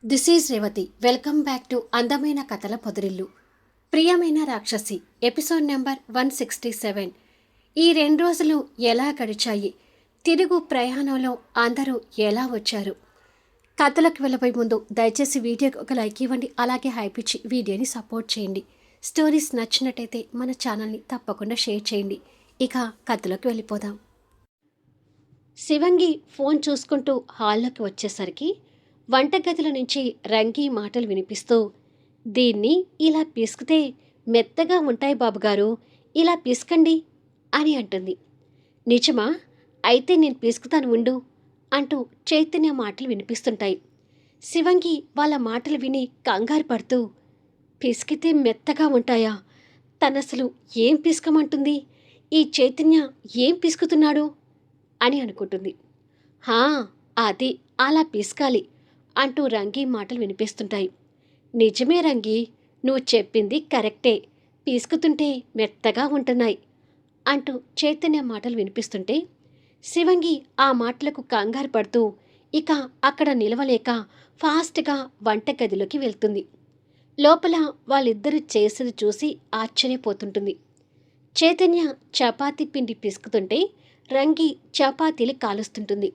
This is Revathi. Welcome back to అందమైన కథల పొదరిల్లు. ప్రియమైన రాక్షసి ఎపిసోడ్ నెంబర్ 167. ఈ 2 రోజులు ఎలా గడిచాయి? తిరుగు ప్రయాణంలో అందరూ ఎలా వచ్చారు? కథలకు వెళ్ళబోయే ముందు దయచేసి వీడియోకి ఒక లైక్ ఇవ్వండి. అలాగే హైప్ ఇచ్చి వీడియోని సపోర్ట్ చేయండి. స్టోరీస్ నచ్చినట్టయితే మన ఛానల్ని తప్పకుండా షేర్ చేయండి. ఇక కథలోకి వెళ్ళిపోదాం. శివంగి ఫోన్ చూసుకుంటూ హాల్లోకి వచ్చేసరికి వంటగదిలో నుంచి రంగి మాటలు వినిపిస్తూ, దీన్ని ఇలా పిసికితే మెత్తగా ఉంటాయి బాబుగారు, ఇలా పిసకండి అని అంటుంది. నిజమా? అయితే నేను పిసుకుతాను ఉండు అంటూ చైతన్య మాటలు వినిపిస్తుంటాయి. శివంగి వాళ్ళ మాటలు విని కంగారు పడుతూ, పిసికితే మెత్తగా ఉంటాయా? తనసలు ఏం పిసకమంటుంది? ఈ చైతన్య ఏం పిసుకుతున్నాడు అని అనుకుంటుంది. హా, అది అలా పిసకాలి అంటూ రంగి మాటలు వినిపిస్తుంటాయి. నిజమే రంగి, నువ్వు చెప్పింది కరెక్టే, పీసుకుతుంటే మెత్తగా ఉంటున్నాయి అంటూ చైతన్య మాటలు వినిపిస్తుంటే శివంగి ఆ మాటలకు కంగారు పడుతూ ఇక అక్కడ నిలవలేక ఫాస్ట్గా వంటగదిలోకి వెళ్తుంది. లోపల వాళ్ళిద్దరూ చేసేది చూసి ఆశ్చర్యపోతుంటుంది. చైతన్య చపాతీ పిండి పిసుకుతుంటే రంగి చపాతీలు కాలుస్తుంటుంది.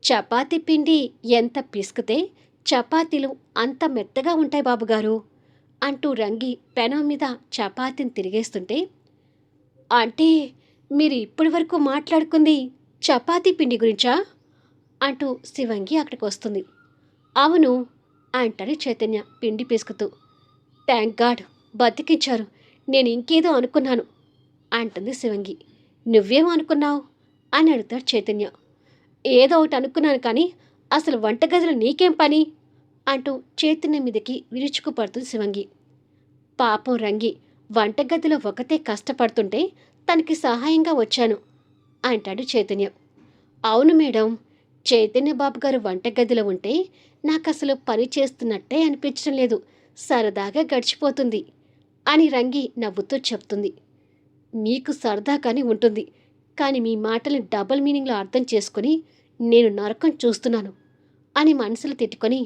చపాతీ పిండి ఎంత పిసికితే చపాతీలు అంత మెత్తగా ఉంటాయి బాబుగారు అంటూ రంగి పెనం మీద చపాతీని తిరిగేస్తుంటే, అంటే మీరు ఇప్పటి వరకు మాట్లాడుకుంది చపాతీ పిండి గురించా అంటూ శివంగి అక్కడికి వస్తుంది. అవును అంటాడు చైతన్య పిండి పిసుకుతూ. థ్యాంక్ గాడ్, బతికించారు, నేను ఇంకేదో అనుకున్నాను అంటుంది శివంగి. నువ్వేం అనుకున్నావు అని అడుగుతాడు చైతన్య. ఏదో ఒకటి అనుకున్నాను కానీ అసలు వంటగదిలో నీకేం పని అంటూ చైతన్య మీదకి విరుచుకుపడుతుంది శివంగి. పాపం రంగి వంటగదిలో ఒకతే కష్టపడుతుంటే తనకి సహాయంగా వచ్చాను అంటాడు చైతన్య. అవును మేడం, చైతన్య బాబు గారు వంటగదిలో ఉంటే నాకు అసలు పని చేస్తున్నట్టే అనిపించడం లేదు, సరదాగా గడిచిపోతుంది అని రంగి నవ్వుతూ చెప్తుంది. మీకు సరదాగానే ఉంటుంది, కానీ మీ మాటల్ని డబుల్ మీనింగ్లో అర్థం చేసుకుని నేను నరకం చూస్తున్నాను అని మనసులు తిట్టుకొని,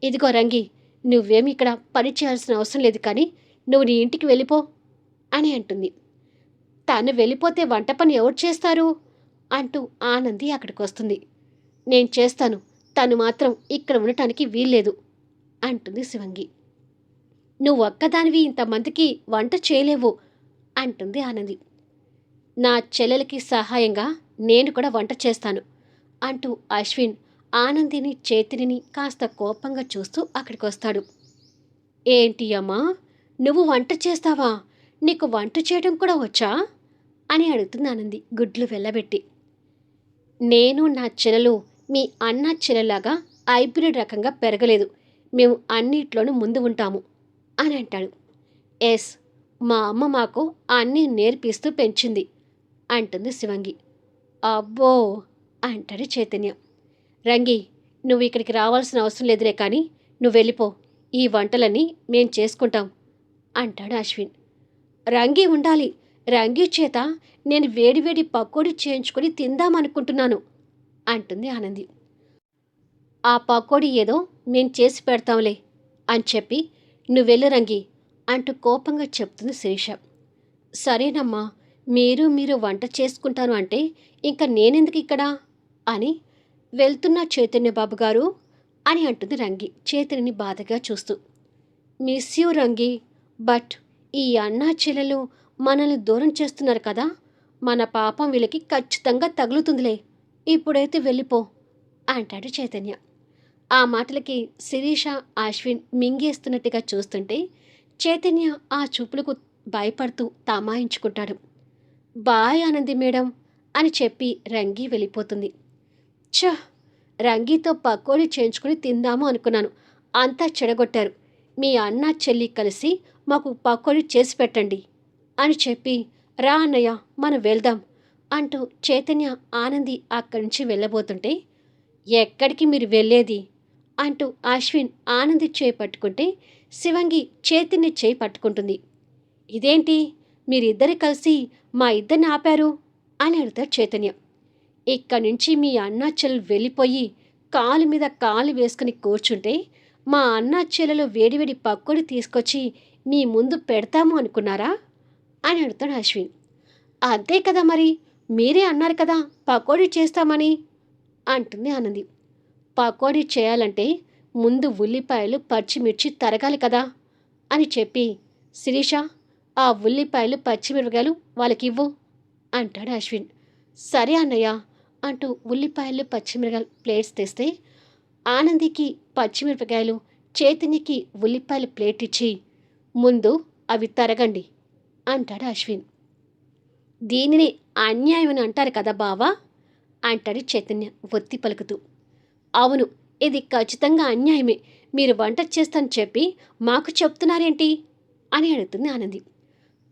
ఇదిగో రంగి, నువ్వేమి ఇక్కడ పని చేయాల్సిన అవసరం లేదు, కానీ నువ్వు నీ ఇంటికి వెళ్ళిపో అని అంటుంది. తను వెళ్ళిపోతే వంట పని ఎవరు చేస్తారు అంటూ ఆనంది అక్కడికి వస్తుంది. నేను చేస్తాను, తను మాత్రం ఇక్కడ ఉండటానికి వీల్లేదు అంటుంది శివంగి. నువ్వు ఒక్కదానివి ఇంతమందికి వంట చేయలేవు అంటుంది ఆనంది. నా చెల్లెలకి సహాయంగా నేను కూడా వంట చేస్తాను అంటూ అశ్విన్ ఆనందిని చైతన్యని కాస్త కోపంగా చూస్తూ అక్కడికి వస్తాడు. ఏంటి అమ్మా, నువ్వు వంట చేస్తావా? నీకు వంట చేయడం కూడా వచ్చా అని అడుగుతుంది ఆనంది గుడ్లు వెళ్ళబెట్టి. నేను నా చెల్లెలు మీ అన్న చెల్లెలాగా హైబ్రిడ్ రకంగా పెరగలేదు, మేము అన్నిట్లోనూ ముందు ఉంటాము అని అంటాడు. ఎస్, మా అమ్మ మాకు అన్నీ నేర్పిస్తూ పెంచింది అంటుంది శివంగి. అబ్బో అంటాడు చైతన్య. రంగి, నువ్వు ఇక్కడికి రావాల్సిన అవసరం లేదులే, కానీ నువ్వు వెళ్ళిపో, ఈ వంటలన్నీ మేం చేసుకుంటాం అంటాడు అశ్విన్. రంగి ఉండాలి, రంగి చేత నేను వేడివేడి పకోడీ చేయించుకొని తిందామనుకుంటున్నాను అంటుంది ఆనంది. ఆ పకోడీ ఏదో మేం చేసి పెడతాంలే అని చెప్పి నువ్వెళ్ళు రంగి అంటూ కోపంగా చెప్తుంది శిరీష. సరేనమ్మా, మీరు వంట చేసుకుంటాను అంటే ఇంకా నేనెందుకు ఇక్కడ అని వెళ్తున్న చైతన్య బాబు గారు అని అంటుంది రంగి చైతన్యని బాధగా చూస్తూ. మిస్ యూ రంగి, బట్ ఈ అన్నా చెల్లెలు మనల్ని దూరం చేస్తున్నారు కదా, మన పాపం వీళ్ళకి ఖచ్చితంగా తగులుతుందిలే, ఇప్పుడైతే వెళ్ళిపో అంటాడు చైతన్య. ఆ మాటలకి శిరీష అశ్విన్ మింగేస్తున్నట్టుగా చూస్తుంటే చైతన్య ఆ చూపులకు భయపడుతూ తమాయించుకుంటాడు. బాయ్ ఆనంది మేడం అని చెప్పి రంగి వెళ్ళిపోతుంది. ఛ, రంగితో పకోడీ చేయించుకుని తిందాము అనుకున్నాను, అంతా చెడగొట్టారు, మీ అన్న చెల్లి కలిసి మాకు పకోడీ చేసి పెట్టండి అని చెప్పి, రా అన్నయ్య మనం వెళ్దాం అంటూ చైతన్య ఆనంది అక్కడి నుంచి వెళ్ళబోతుంటే, ఎక్కడికి మీరు వెళ్ళేది అంటూ అశ్విన్ ఆనంది చేయి పట్టుకుంటే శివంగి చైతన్య చేయి పట్టుకుంటుంది. ఇదేంటి మీరిద్దరు కలిసి మా ఇద్దరిని ఆపారు అని అడుగుతాడు చైతన్య. ఇక్కడి నుంచి మీ అన్నా చెల్లెలు వెళ్ళిపోయి కాలు మీద కాలు వేసుకుని కూర్చుంటే మా అన్న చెల్లెలు వేడివేడి పకోడీ తీసుకొచ్చి మీ ముందు పెడతాము అనుకున్నారా అని అడుగుతాడు అశ్విన్. అంతే కదా మరి, మీరే అన్నారు కదా పకోడీ చేస్తామని అంటుంది ఆనంది. పకోడీ చేయాలంటే ముందు ఉల్లిపాయలు పచ్చిమిర్చి తరగాలి కదా అని చెప్పి, శిరీష ఆ ఉల్లిపాయలు పచ్చిమిరపకాయలు వాళ్ళకివ్వు అంటాడు అశ్విన్. సరే అన్నయ్య అంటూ ఉల్లిపాయలు పచ్చిమిరపకాయలు ప్లేట్స్ తెస్తే ఆనందికి పచ్చిమిరపకాయలు, చైతన్యకి ఉల్లిపాయలు ప్లేట్ ఇచ్చి ముందు అవి తరగండి అంటాడు అశ్విన్. దీనిని అన్యాయం అని అంటారు కదా బావా అంటాడు చైతన్య ఒత్తి పలుకుతూ. అవును, ఇది ఖచ్చితంగా అన్యాయమే. మీరు వంట చేస్తానని చెప్పి మాకు చెప్తున్నారేంటి అని అడుగుతుంది ఆనంది.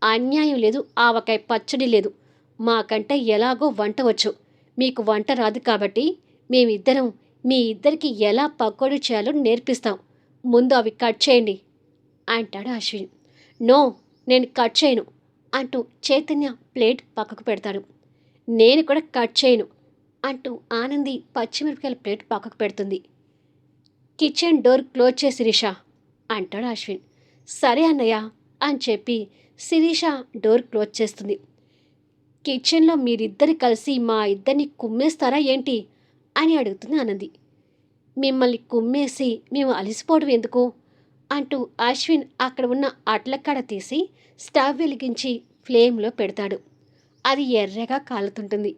అన్యాయం లేదు, ఆవకాయ పచ్చడి లేదు. మాకంటే ఎలాగో వంట వచ్చు, మీకు వంట రాదు కాబట్టి మేమిద్దరం మీ ఇద్దరికి ఎలా పకోడీ చేయాలో నేర్పిస్తాం. ముందు అవి కట్ చేయండి అంటాడు అశ్విన్. నో, నేను కట్ చేయను అంటూ చైతన్య ప్లేట్ పక్కకు పెడతాడు. నేను కూడా కట్ చేయను అంటూ ఆనంది పచ్చిమిరపకాయల ప్లేట్ పక్కకు పెడుతుంది. కిచెన్ డోర్ క్లోజ్ చేసి శిరీష అంటాడు అశ్విన్. సరే అన్నయ్య అని చెప్పి శిరీష డోర్ క్లోజ్ చేస్తుంది. కిచెన్లో మీరిద్దరు కలిసి మా ఇద్దరిని కుమ్మేస్తారా ఏంటి అని అడుగుతుంది ఆనంది. మిమ్మల్ని కుమ్మేసి మేము అలసిపోవడం ఎందుకు అంటూ అశ్విన్ అక్కడ ఉన్న అట్లకాడ తీసి స్టవ్ వెలిగించి ఫ్లేమ్లో పెడతాడు. అది ఎర్రగా కాలుతుంటుంది.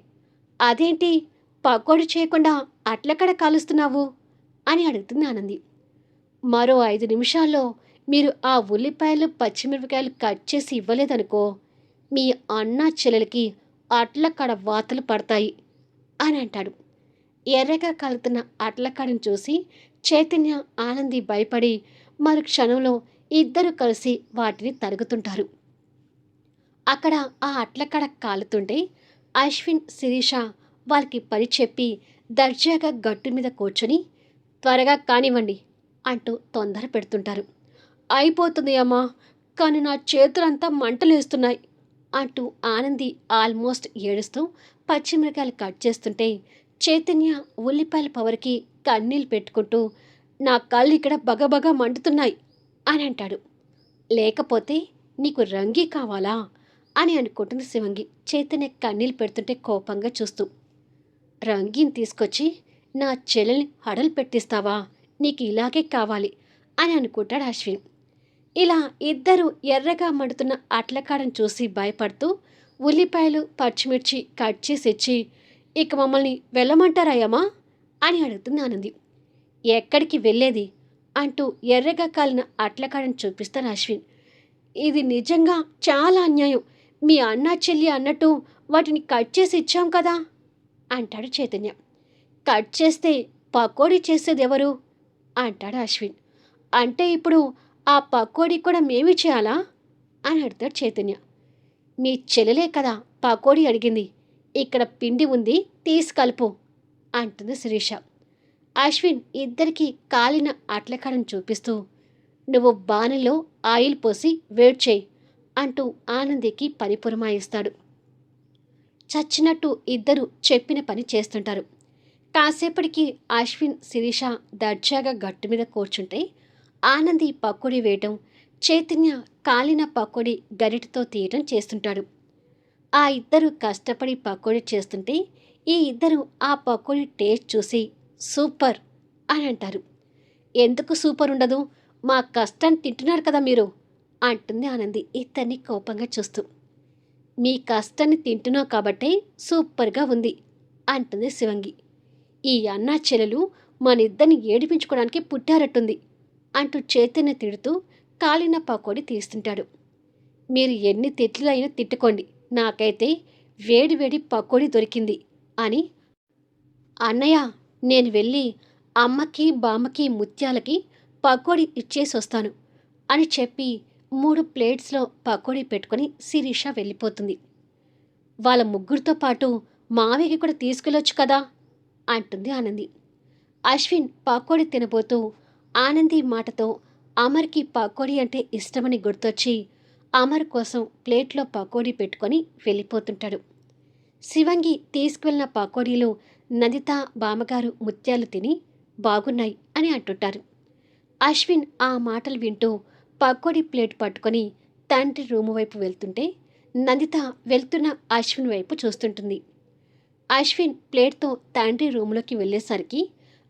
అదేంటి పకోడీ చేయకుండా అట్లకాడ కాలుస్తున్నావు అని అడుగుతుంది ఆనంది. మరో 5 నిమిషాల్లో మీరు ఆ ఉల్లిపాయలు పచ్చిమిరపకాయలు కట్ చేసి ఇవ్వలేదనుకో మీ అన్న చెల్లెలకి అట్లకాడ వాతలు పడతాయి అని అంటాడు. ఎర్రగా కాలుతున్న అట్లకాడను చూసి చైతన్య ఆనంది భయపడి మరు క్షణంలో ఇద్దరు కలిసి వాటిని తరుగుతుంటారు. అక్కడ ఆ అట్లకాడ కాలుతుంటే అశ్విన్ శిరీష వాళ్ళకి పని చెప్పి దర్జాగా గట్టు మీద కూర్చొని త్వరగా కానివ్వండి అంటూ తొందర పెడుతుంటారు. అయిపోతుంది అమ్మా, కానీ నా చేతులంతా మంటలేస్తున్నాయి అంటూ ఆనంది ఆల్మోస్ట్ ఏడుస్తూ పచ్చిమిరకాయలు కట్ చేస్తుంటే చైతన్య ఉల్లిపాయల పవర్కి కన్నీళ్ళు పెట్టుకుంటూ నా కళ్ళు ఇక్కడ బగబగా మండుతున్నాయి అని అంటాడు. లేకపోతే నీకు రంగి కావాలా అని అనుకుంటుంది శివంగి చైతన్య కన్నీళ్ళు పెడుతుంటే కోపంగా చూస్తూ. రంగిని తీసుకొచ్చి నా చెల్లెల్ని హడలు పెట్టిస్తావా, నీకు ఇలాగే కావాలి అని అనుకుంటాడు అశ్విన్. ఇలా ఇద్దరు ఎర్రగా మండుతున్న అట్లకాడను చూసి భయపడుతూ ఉల్లిపాయలు పచ్చిమిర్చి కట్ చేసి ఇచ్చి ఇక మమ్మల్ని వెళ్ళమంటారాయమ్మా అని అడుగుతుంది ఆనంది. ఎక్కడికి వెళ్ళేది అంటూ ఎర్రగా కాలిన అట్లకాడను చూపిస్తాను అశ్విన్. ఇది నిజంగా చాలా అన్యాయం. మీ అన్న చెల్లి అన్నట్టు వాటిని కట్ చేసి ఇచ్చాం కదా అంటాడు చైతన్య. కట్ చేస్తే పకోడీ చేసేది ఎవరు అంటాడు అశ్విన్. అంటే ఇప్పుడు ఆ పకోడీ కూడా మేమే చేయాలా అని అడుగుతాడు చైతన్య. మీ చెల్లెలే కదా పకోడీ అడిగింది, ఇక్కడ పిండి ఉంది తీసుకలుపు అంటుంది శిరీష. అశ్విన్ ఇద్దరికి కాలిన అట్లకాడను చూపిస్తూ నువ్వు బాణలో ఆయిల్ పోసి వేడి చేయి అంటూ ఆనందికి పని పురమాయిస్తాడు. చచ్చినట్టు ఇద్దరు చెప్పిన పని చేస్తుంటారు. కాసేపటికి అశ్విన్ శిరీష దర్జాగా గట్టు మీద కూర్చుంటే ఆనంది పకోడీ వేయటం, చైతన్య కాలిన పకోడీ గరిటతో తీయటం చేస్తుంటాడు. ఆ ఇద్దరు కష్టపడి పకోడీ చేస్తుంటే ఈ ఇద్దరు ఆ పకోడీ టేస్ట్ చూసి సూపర్ అని అంటారు. ఎందుకు సూపర్ ఉండదు, మా కష్టాన్ని తింటున్నారు కదా మీరు అంటుంది ఆనంది ఇద్దరిని కోపంగా చూస్తూ. మీ కష్టాన్ని తింటున్నావు కాబట్టే సూపర్గా ఉంది అంటుంది శివంగి. ఈ అన్నా చెల్లెలు మనిద్దరిని ఏడిపించుకోవడానికి పుట్టారట్టుంది అంటూ చైతన్య తిడుతూ కాలిన పకోడీ తీస్తుంటాడు. మీరు ఎన్ని తిట్లు అయినా తిట్టుకోండి, నాకైతే వేడి వేడి పకోడీ దొరికింది అని. అన్నయ్య, నేను వెళ్ళి అమ్మకి బామ్మకి ముత్యాలకి పకోడీ ఇచ్చేసి వస్తాను అని చెప్పి 3 ప్లేట్స్లో పకోడీ పెట్టుకొని శిరీష వెళ్ళిపోతుంది. వాళ్ళ ముగ్గురితో పాటు మావయ్యకి కూడా తీసుకెళ్ళొచ్చు కదా అంటుంది ఆనంది. అశ్విన్ పకోడీ తినబోతూ ఆనంది మాటతో అమర్కి పకోడీ అంటే ఇష్టమని గుర్తొచ్చి అమర్ కోసం ప్లేట్లో పకోడీ పెట్టుకొని వెళ్ళిపోతుంటాడు. శివంగి తీసుకువెళ్ళిన పకోడీలు నందిత బామ్మగారు ముత్యాలు తిని బాగున్నాయి అని అంటుంటారు. అశ్విన్ ఆ మాటలు వింటూ పకోడీ ప్లేట్ పట్టుకొని తండ్రి రూము వైపు వెళ్తుంటే నందిత వెళ్తున్న అశ్విన్ వైపు చూస్తుంటుంది. అశ్విన్ ప్లేట్తో తండ్రి రూములోకి వెళ్ళేసరికి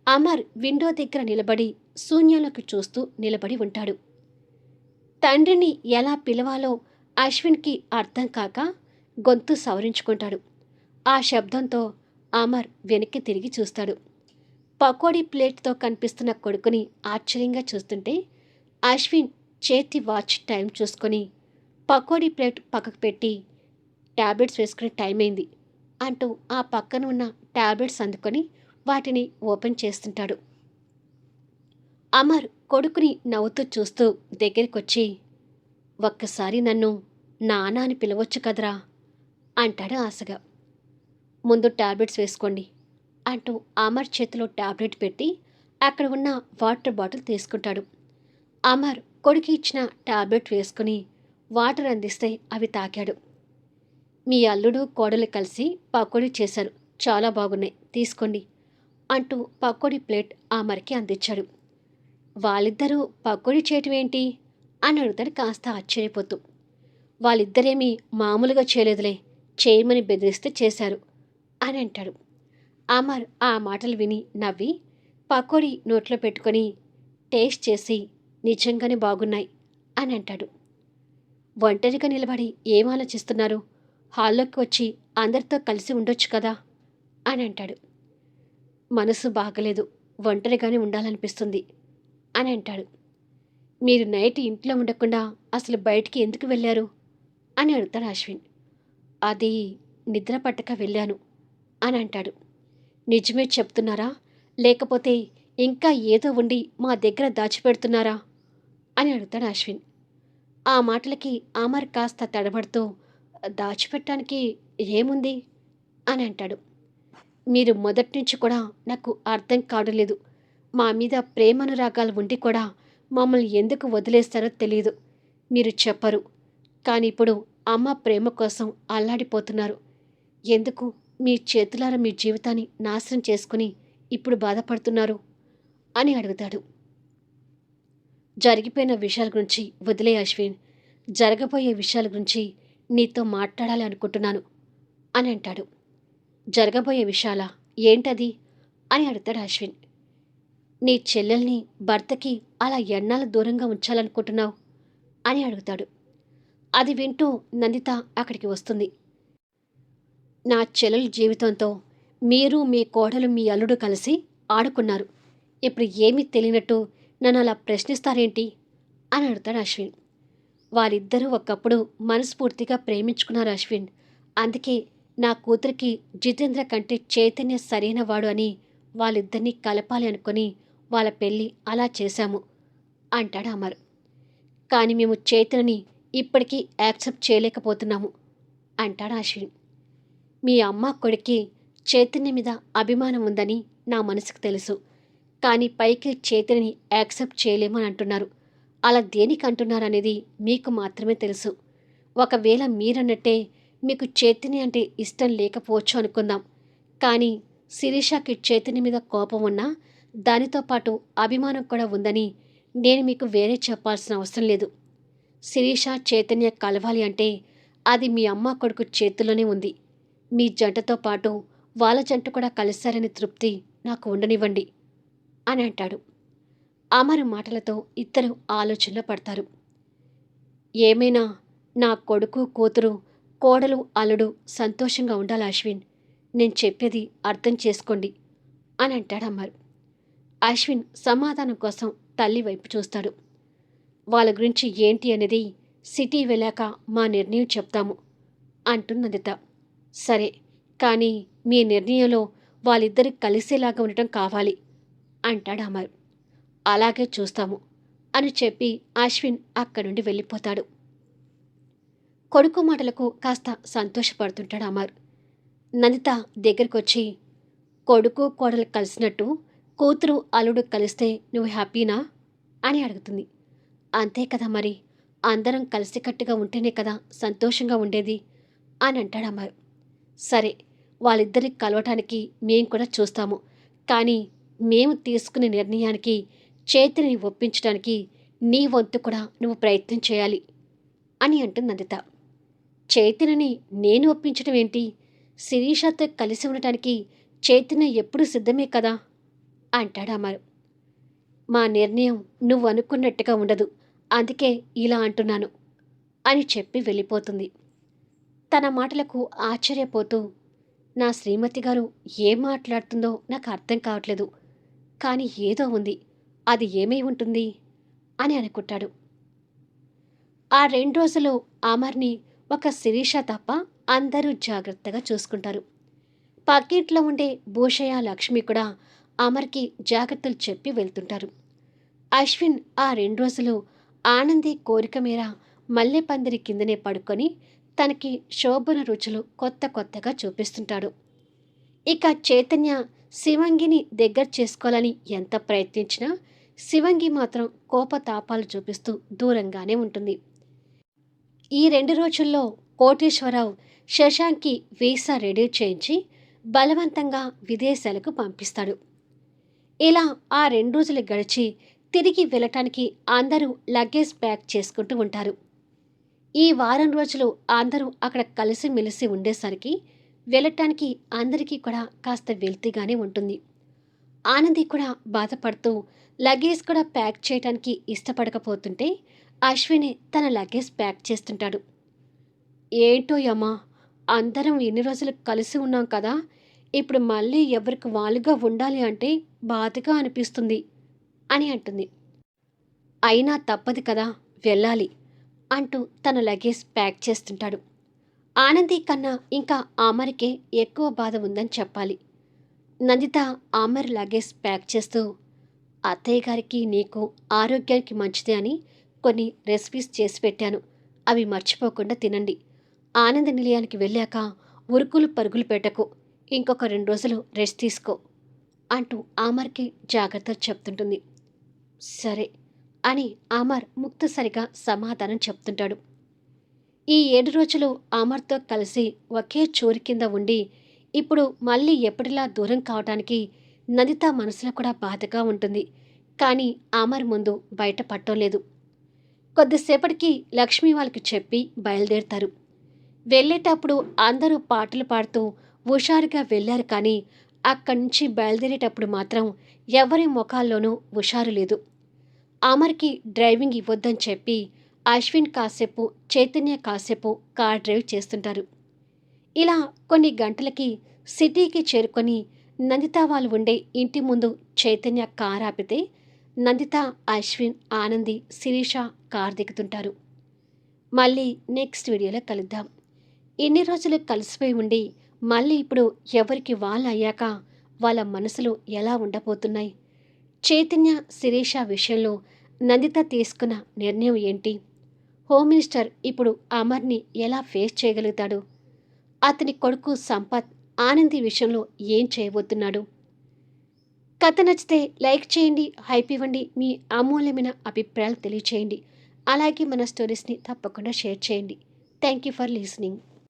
అమర్ విండో దగ్గర నిలబడి శూన్యంలోకి చూస్తూ నిలబడి ఉంటాడు. తండ్రిని ఎలా పిలవాలో అశ్విన్కి అర్థం కాక గొంతు సవరించుకుంటాడు. ఆ శబ్దంతో అమర్ వెనక్కి తిరిగి చూస్తాడు. పకోడీ ప్లేట్తో కనిపిస్తున్న కొడుకుని ఆశ్చర్యంగా చూస్తుంటే అశ్విన్ చేతి వాచ్ టైం చూసుకొని పకోడీ ప్లేట్ పక్కకు పెట్టి ట్యాబ్లెట్స్ వేసుకునే టైం అయింది అంటూ ఆ పక్కన ఉన్న ట్యాబ్లెట్స్ అందుకొని వాటిని ఓపెన్ చేస్తుంటాడు. అమర్ కొడుకుని నవ్వుతూ చూస్తూ దగ్గరికొచ్చి, ఒక్కసారి నన్ను నాన్న అని పిలవచ్చు కదరా అంటాడు ఆశగా. ముందు ట్యాబ్లెట్స్ వేసుకోండి అంటూ అమర్ చేతిలో ట్యాబ్లెట్ పెట్టి అక్కడ ఉన్న వాటర్ బాటిల్ తీసుకుంటాడు. అమర్ కొడుకు ఇచ్చిన ట్యాబ్లెట్ వేసుకుని వాటర్ అందిస్తే అవి తాకాడు. మీ అల్లుడు కోడలు కలిసి పకోడీ చేశారు, చాలా బాగున్నాయి, తీసుకోండి అంటూ పకోడీ ప్లేట్ అమర్కి అందించాడు. వాళ్ళిద్దరూ పకోడీ చేయటం ఏంటి అని అడుగుతాడు కాస్త ఆశ్చర్యపోతూ. వాళ్ళిద్దరేమీ మామూలుగా చేయలేదులే, చేయమని బెదిరిస్తే చేశారు అని అంటాడు. అమర్ ఆ మాటలు విని నవ్వి పకోడీ నోట్లో పెట్టుకొని టేస్ట్ చేసి నిజంగానే బాగున్నాయి అని అంటాడు. ఒంటరిగా నిలబడి ఏం ఆలోచిస్తున్నారు, హాల్లోకి వచ్చి అందరితో కలిసి ఉండొచ్చు కదా అని అంటాడు. మనసు బాగలేదు, ఒంటరిగానే ఉండాలనిపిస్తుంది అని అంటాడు. మీరు నైట్ ఇంట్లో ఉండకుండా అసలు బయటికి ఎందుకు వెళ్ళారు అని అడుగుతాడు అశ్విన్. అది నిద్ర పట్టక వెళ్ళాను అని అంటాడు. నిజమే చెప్తున్నారా, లేకపోతే ఇంకా ఏదో ఉండి మా దగ్గర దాచిపెడుతున్నారా అని అడుగుతాడు అశ్విన్. ఆ మాటలకి అమర్ కాస్త తడబడుతూ దాచిపెట్టడానికి ఏముంది అని అంటాడు. మీరు మొదటి నుంచి కూడా నాకు అర్థం కావడం, మా మీద ప్రేమనురాగాలు ఉండి కూడా మమ్మల్ని ఎందుకు వదిలేస్తారో తెలియదు. మీరు చెప్పరు, కానీ ఇప్పుడు అమ్మ ప్రేమ కోసం అల్లాడిపోతున్నారు. ఎందుకు మీ చేతులారా మీ జీవితాన్ని నాశనం చేసుకుని ఇప్పుడు బాధపడుతున్నారు అని అడుగుతాడు. జరిగిపోయిన విషయాల గురించి వదిలే అశ్విన్, జరగబోయే విషయాల గురించి నీతో మాట్లాడాలి అనుకుంటున్నాను అని అంటాడు. జరగబోయే విషయాలా, ఏంటది అని అడుగుతాడు అశ్విన్. నీ చెల్లెల్ని భర్తకి అలా ఎన్నాళ్ళు దూరంగా ఉంచాలనుకుంటున్నావు అని అడుగుతాడు. అది వింటూ నందిత అక్కడికి వస్తుంది. నా చెల్లెల జీవితంతో మీరు మీ కోడలు మీ అల్లుడు కలిసి ఆడుకున్నారు, ఇప్పుడు ఏమీ తెలియనట్టు నన్ను అలా ప్రశ్నిస్తారేంటి అని అడుగుతాడు అశ్విన్. వారిద్దరూ ఒకప్పుడు మనస్ఫూర్తిగా ప్రేమించుకున్నారు అశ్విన్, అందుకే నా కూతురికి జితేంద్ర కంటే చైతన్య సరైన వాడు అని వాళ్ళిద్దరినీ కలపాలి అనుకుని వాళ్ళ పెళ్ళి అలా చేశాము అంటాడు అమర్. కానీ మేము చైతన్యని ఇప్పటికీ యాక్సెప్ట్ చేయలేకపోతున్నాము అంటాడు అశ్విన్. మీ అమ్మ కొడుక్కి చైతన్య మీద అభిమానం ఉందని నా మనసుకు తెలుసు, కానీ పైకి చైతన్యని యాక్సెప్ట్ చేయలేమని అంటున్నారు. అలా దేనికి అంటున్నారనేది మీకు మాత్రమే తెలుసు. ఒకవేళ మీరన్నట్టే మీకు చైతన్య అంటే ఇష్టం లేకపోవచ్చు అనుకుందాం, కానీ శిరీషకి చైతన్య మీద కోపం ఉన్నా దానితో పాటు అభిమానం కూడా ఉందని నేను మీకు వేరే చెప్పాల్సిన అవసరం లేదు. శిరీష చైతన్య కలవాలి అంటే అది మీ అమ్మ కొడుకు చేతుల్లోనే ఉంది. మీ జంటతో పాటు వాళ్ళ జంట కూడా కలిశారని తృప్తి నాకు ఉండనివ్వండి అని అంటాడు. అమర్ మాటలతో ఇద్దరు ఆలోచనలో పడతారు. ఏమైనా నా కొడుకు కూతురు కోడలు అల్లుడు సంతోషంగా ఉండాలి అశ్విన్, నేను చెప్పేది అర్థం చేసుకోండి అని అంటాడు అమర్. అశ్విన్ సమాధానం కోసం తల్లి వైపు చూస్తాడు. వాళ్ళ గురించి ఏంటి అనేది సిటీ వెళ్ళాక మా నిర్ణయం చెప్తాము అంటున్నదిత. సరే, కానీ మీ నిర్ణయంలో వాళ్ళిద్దరు కలిసేలాగా ఉండటం కావాలి అంటాడు అమర్. అలాగే చూస్తాము అని చెప్పి అశ్విన్ అక్కడి నుండి వెళ్ళిపోతాడు. కొడుకు మాటలకు కాస్త సంతోషపడుతుంటాడు అమర్. నందిత దగ్గరికొచ్చి, కొడుకు కోడలు కలిసినట్టు కూతురు అల్లుడు కలిస్తే నువ్వు హ్యాపీనా అని అడుగుతుంది. అంతే కదా మరి, అందరం కలిసికట్టుగా ఉంటేనే కదా సంతోషంగా ఉండేది అని అంటాడు అమర్. సరే, వాళ్ళిద్దరికి కలవటానికి మేం కూడా చూస్తాము, కానీ మేము తీసుకునే నిర్ణయానికి చైతన్యని ఒప్పించడానికి నీ వంతు కూడా నువ్వు ప్రయత్నం చేయాలి అని అంటుంది నందిత. చైతన్యని నేను ఒప్పించడం ఏంటి? శిరీషతో కలిసి ఉండటానికి చైతన్య ఎప్పుడూ సిద్ధమే కదా అంటాడు అమర్. మా నిర్ణయం నువ్వు అనుకున్నట్టుగా ఉండదు, అందుకే ఇలా అంటున్నాను అని చెప్పి వెళ్ళిపోతుంది. తన మాటలకు ఆశ్చర్యపోతూ, నా శ్రీమతి గారు ఏం మాట్లాడుతుందో నాకు అర్థం కావట్లేదు, కానీ ఏదో ఉంది, అది ఏమై ఉంటుంది అని అనుకుంటాడు. ఆ 2 రోజులు అమర్ని ఒక శిరీష తప్ప అందరూ జాగ్రత్తగా చూసుకుంటారు. పక్కింట్లో ఉండే భూషయ్య, లక్ష్మి కూడా అమర్కి జాగ్రత్తలు చెప్పి వెళ్తుంటారు. అశ్విన్ ఆ 2 రోజులు ఆనంది కోరిక మేర మల్లెపందిరి కిందనే పడుకొని తనకి శోభన రుచులు కొత్త కొత్తగా చూపిస్తుంటాడు. ఇక చైతన్య శివంగిని దగ్గర చేసుకోవాలని ఎంత ప్రయత్నించినా శివంగి మాత్రం కోపతాపాలు చూపిస్తూ దూరంగానే ఉంటుంది. ఈ 2 రోజుల్లో కోటేశ్వరరావు శశాంక్కి వీసా రెడీ చేయించి బలవంతంగా విదేశాలకు పంపిస్తాడు. ఇలా ఆ 2 రోజులు గడిచి తిరిగి వెళ్ళటానికి అందరూ లగేజ్ ప్యాక్ చేసుకుంటూ ఉంటారు. ఈ వారం రోజులు అందరూ అక్కడ కలిసిమెలిసి ఉండేసరికి వెళ్ళటానికి అందరికీ కూడా కాస్త వెల్తీగానే ఉంటుంది. ఆనంది కూడా బాధపడుతూ లగేజ్ కూడా ప్యాక్ చేయడానికి ఇష్టపడకపోతుంటే అశ్విని తన లగేజ్ ప్యాక్ చేస్తుంటాడు. ఏంటో యమ్మా, అందరం ఎన్ని రోజులు కలిసి ఉన్నాం కదా, ఇప్పుడు మళ్ళీ ఎవరికి వాళ్ళుగా ఉండాలి అంటే బాధగా అనిపిస్తుంది అని అంటుంది. అయినా తప్పదు కదా, వెళ్ళాలి అంటూ తన లగేజ్ ప్యాక్ చేస్తుంటాడు. ఆనంది కన్నా ఇంకా అమర్కే ఎక్కువ బాధ ఉందని చెప్పాలి. నందిత అమర్ లగేజ్ ప్యాక్ చేస్తూ, అత్తయ్య గారికి నీకు ఆరోగ్యానికి మంచిదే అని కొన్ని రెసిపీస్ చేసి పెట్టాను, అవి మర్చిపోకుండా తినండి. ఆనంద నిలయానికి వెళ్ళాక ఉరుకులు పరుగులు పెట్టకు, ఇంకొక 2 రోజులు రెస్ట్ తీసుకో అంటూ అమర్కి జాగ్రత్తలు చెప్తుంటుంది. సరే అని అమర్ ముక్తసరిగా సమాధానం చెప్తుంటాడు. ఈ 7 రోజులు అమర్తో కలిసి ఒకే చోరి కింద ఉండి ఇప్పుడు మళ్ళీ ఎప్పటిలా దూరం కావటానికి నందిత మనసులో కూడా బాధగా ఉంటుంది. కానీ అమర్ ముందు బయట పట్టలేదు. కొద్దిసేపటికి లక్ష్మి వాళ్ళకి చెప్పి బయలుదేరుతారు. వెళ్ళేటప్పుడు అందరూ పాటలు పాడుతూ హుషారుగా వెళ్ళారు, కానీ అక్కడి నుంచి బయలుదేరేటప్పుడు మాత్రం ఎవరి ముఖాల్లోనూ హుషారు లేదు. అమర్కి డ్రైవింగ్ ఇవ్వొద్దని చెప్పి అశ్విన్ కాసేపు, చైతన్య కాసేపు కార్ డ్రైవ్ చేస్తుంటారు. ఇలా కొన్ని గంటలకి సిటీకి చేరుకొని నందిత వాళ్ళు ఉండే ఇంటి ముందు చైతన్య కార్ ఆపితే నందిత, అశ్విన్, ఆనంది, శిరీష కార్ దిగుతుంటారు. మళ్ళీ నెక్స్ట్ వీడియోలో కలుద్దాం. ఇన్ని రోజులు కలిసిపోయి ఉండి మళ్ళీ ఇప్పుడు ఎవరికి వాళ్ళు అయ్యాక వాళ్ళ మనసులు ఎలా ఉండబోతున్నాయి? చైతన్య, శిరీష విషయంలో నందిత తీసుకున్న నిర్ణయం ఏంటి? హోమ్ మినిస్టర్ ఇప్పుడు అమర్ని ఎలా ఫేస్ చేయగలుగుతాడు? అతని కొడుకు సంపత్ ఆనంది విషయంలో ఏం చేయబోతున్నాడు? కథ నచ్చితే లైక్ చేయండి, హైప్ ఇవ్వండి, మీ అమూల్యమైన అభిప్రాయాలు తెలియచేయండి. అలాగే మన స్టోరీస్ని తప్పకుండా షేర్ చేయండి. Thank you for listening.